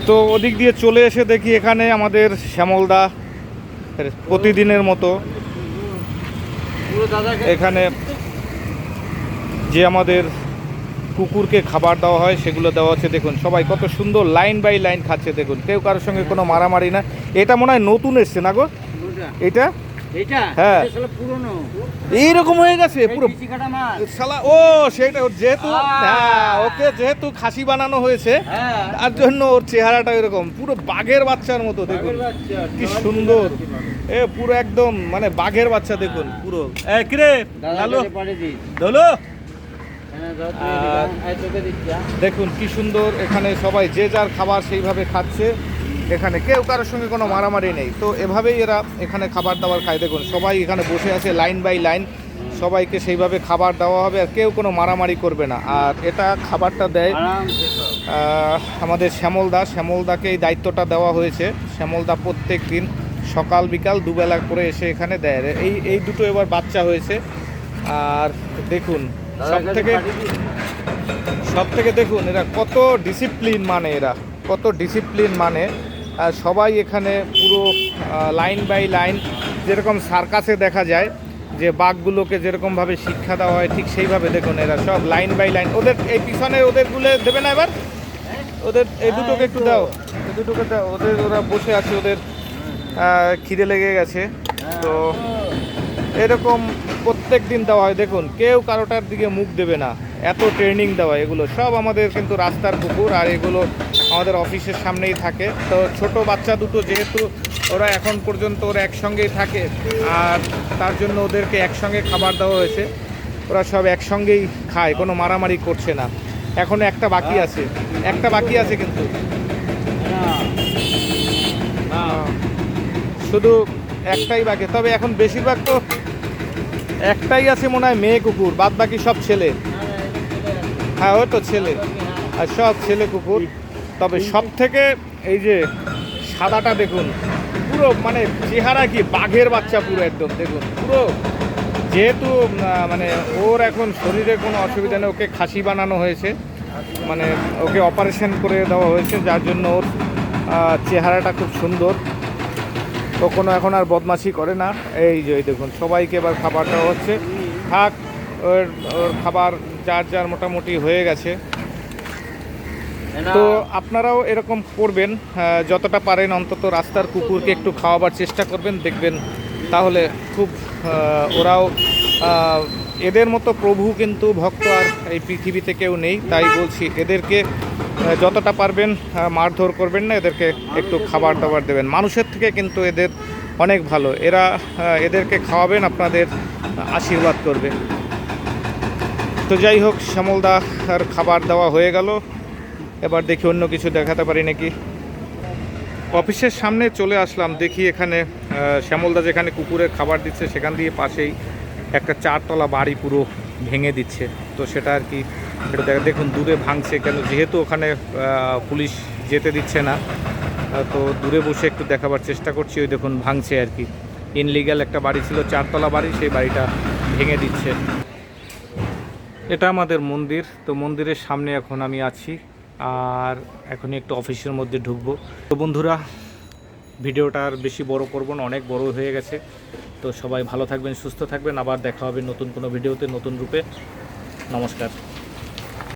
তো ওদিক দিয়ে চলে এসে দেখি এখানে আমাদের শ্যামলদা প্রতিদিনের মতো এখানে যে আমাদের কুকুরকে খাবার দেওয়া হয় সেগুলো দেওয়া হচ্ছে। দেখুন সবাই কত সুন্দর লাইন বাই লাইন খাচ্ছে। দেখুন কেউ কারোর সঙ্গে কোনো মারামারি না। এটা মনে হয় নতুন এসছে না গো? এটা হ্যাঁ এইরকম হয়ে গেছে পুরো শালা। ও সেটা যেহেতু ওকে যেহেতু খাসি বানানো হয়েছে তার জন্য ওর চেহারাটা এরকম পুরো বাঘের বাচ্চার মতো। দেখুন কি সুন্দর, এ পুরো একদম মানে বাঘের বাচ্চা। দেখুন পুরো কিরে ধলো। দেখুন কি সুন্দর, এখানে সবাই যে যার খাবার সেইভাবে খাচ্ছে। এখানে কেউ কারোর সঙ্গে কোনো মারামারি নেই। তো এভাবেই এরা এখানে খাবার দাবার খায়। দেখুন সবাই এখানে বসে আছে লাইন বাই লাইন, সবাইকে সেইভাবে খাবার দেওয়া হবে আর কেউ কোনো মারামারি করবে না। আর এটা খাবারটা দেয় আমাদের শ্যামলদাকে এই দায়িত্বটা দেওয়া হয়েছে। শ্যামলদা প্রত্যেক দিন সকাল বিকাল দুবেলা করে এসে এখানে দেয়। এই দুটো এবার বাচ্চা হয়েছে। আর দেখুন সব থেকে দেখুন এরা কত ডিসিপ্লিন মানে, সবাই এখানে পুরো লাইন বাই লাইন, যেরকম সার্কাসে দেখা যায় যে বাঘগুলোকে যেরকমভাবে শিক্ষা দেওয়া হয় ঠিক সেইভাবে দেখুন এরা সব লাইন বাই লাইন। ওদের এই পিছনে ওদেরগুলো দেবে না এবার, ওদের এই দুটোকে একটু দাও, ওরা বসে আছে, ওদের খিদে লেগে গেছে। তো এরকম প্রত্যেক দিন দেওয়া হয়। দেখুন কেউ কারোটার দিকে মুখ দেবে না, এত ট্রেনিং দেওয়া। এগুলো সব আমাদের কিন্তু রাস্তার কুকুর আর এগুলো আমাদের অফিসের সামনেই থাকে। তো ছোট বাচ্চা দুটো যেহেতু ওরা এখন পর্যন্ত ওরা একসঙ্গেই থাকে আর তার জন্য ওদেরকে একসঙ্গে খাবার দেওয়া হয়েছে। ওরা সব একসঙ্গেই খায়, কোনো মারামারি করছে না। এখনও একটা বাকি আছে কিন্তু শুধু একটাই বাকি। তবে এখন বেশিরভাগ তো একটাই আছে মনে হয় মেয়ে কুকুর, বাদ বাকি সব ছেলে। হ্যাঁ ওই তো ছেলে, আর সব ছেলে কুকুর। তবে সব থেকে এই যে সাদাটা দেখুন পুরো মানে চেহারা কি বাঘের বাচ্চা পুরো একদম। দেখুন পুরো যেহেতু মানে ওর এখন শরীরে কোনো অসুবিধা নেই, ওকে খাসি বানানো হয়েছে, মানে ওকে অপারেশন করে দেওয়া হয়েছে, যার জন্য ওর চেহারাটা খুব সুন্দর। ও কোনো এখন আর বদমাশি করে না। এই যে দেখুন সবাইকে এবার খাবার দেওয়া হচ্ছে। থাক ওর খাবার যার মোটামুটি হয়ে গেছে। তো আপনারাও এরকম করবেন, যতটা পারেন অন্তত রাস্তার কুকুরকে একটু খাওয়াবার চেষ্টা করবেন, দেখবেন তাহলে খুব ওরাও এদের মতো প্রভু কিন্তু ভক্ত আর এই পৃথিবীতে কেউ নেই। তাই বলছি এদেরকে যতটা পারবেন মারধর করবেন না, এদেরকে একটু খাবার দাবার দেবেন। মানুষের থেকে কিন্তু এদের অনেক ভালো। এদেরকে খাওয়াবেন, আপনাদের আশীর্বাদ করবে। তো যাই হোক, শ্যামলদা আর খাবার দেওয়া হয়ে গেল। এবার দেখি অন্য কিছু দেখাতে পারি নাকি। অফিসের সামনে চলে আসলাম, দেখি এখানে শ্যামলদা যেখানে কুকুরের খাবার দিচ্ছে সেখান দিয়ে পাশেই একটা 4 তলা বাড়ি পুরো ভেঙে দিচ্ছে। তো সেটা আর কি এটা দেখুন দূরে ভাঙছে কেন, যেহেতু ওখানে পুলিশ যেতে দিচ্ছে না। তো দূরে বসে একটু দেখাবার চেষ্টা করছি। ওই দেখুন ভাঙছে আর কি, ইনলিগ্যাল একটা বাড়ি ছিল 4 তলা বাড়ি, সেই বাড়িটা ভেঙে দিচ্ছে। এটা আমাদের মন্দির। তো মন্দিরের সামনে এখন আমি আছি আর এখনই একটু অফিসের মধ্যে ঢুকবো। তো বন্ধুরা ভিডিওটা আর বেশি বড় করব না, অনেক বড় হয়ে গেছে। তো সবাই ভালো থাকবেন, সুস্থ থাকবেন, আবার দেখা হবে নতুন কোনো ভিডিওতে নতুন রূপে। নমস্কার।